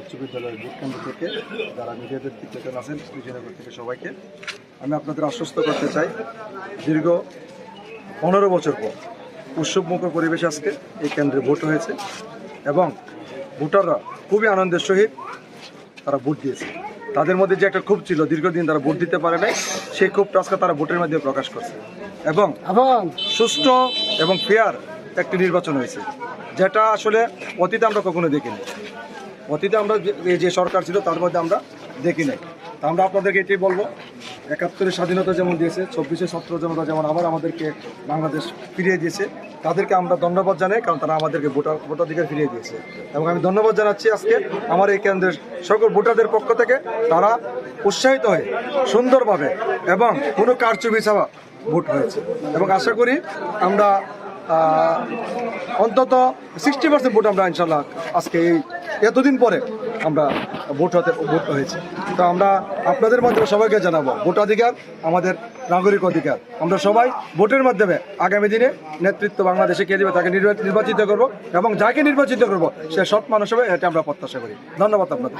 উচ্চ বিদ্যালয়ের ভোট কেন্দ্র থেকে যারা মিডিয়াদের টিকেটন আছেন বিজয়নগর থেকে সবাইকে আমি আপনাদের আশ্বস্ত করতে চাই, দীর্ঘ 15 বছর পর উৎসবমুখর পরিবেশে আজকে এই কেন্দ্রে ভোট হয়েছে এবং ভোটাররা খুবই আনন্দের সহিত তারা ভোট দিয়েছে। তাদের মধ্যে যে একটা ক্ষোভ ছিল, দীর্ঘদিন তারা ভোট দিতে পারে নাই, সেই ক্ষোভটা আজকে তারা ভোটের মাধ্যমে প্রকাশ করছে এবং সুষ্ঠু এবং ফেয়ার একটি নির্বাচন হয়েছে, যেটা আসলে অতীতে আমরা কখনো দেখিনি। অতীতে আমরা যে সরকার ছিল তার মধ্যে আমরা দেখি নাই। তা আমরা আপনাদেরকে এটাই বলবো, 71-এর স্বাধীনতা যেমন দিয়েছে, 24-এর ছাত্র জনতা যেমন আবার আমাদেরকে বাংলাদেশ ফিরিয়ে দিয়েছে, তাদেরকে আমরা ধন্যবাদ জানাই, কারণ তারা আমাদেরকে ভোটাধিকার ফিরিয়ে দিয়েছে। এবং আমি ধন্যবাদ জানাচ্ছি আজকে আমার এই কেন্দ্রের সকল ভোটারদের পক্ষ থেকে, তারা উৎসাহিত হয়ে সুন্দরভাবে এবং কোনো কারচুপি ছাড়া ভোট হয়েছে। এবং আশা করি আমরা অন্তত 60% ভোট আমরা ইনশাল্লাহ আজকে এই এতদিন পরে আমরা ভোট হয়েছে। তো আমরা আপনাদের মাধ্যমে সবাইকে জানাবো, ভোটাধিকার আমাদের নাগরিক অধিকার। আমরা সবাই ভোটের মাধ্যমে আগামী দিনে নেতৃত্ব বাংলাদেশে কে দেবে তাকে নির্বাচিত করব এবং যাকে নির্বাচিত করব সে সৎ মানুষ হবে, এটা আমরা প্রত্যাশা করি। ধন্যবাদ আপনাদের।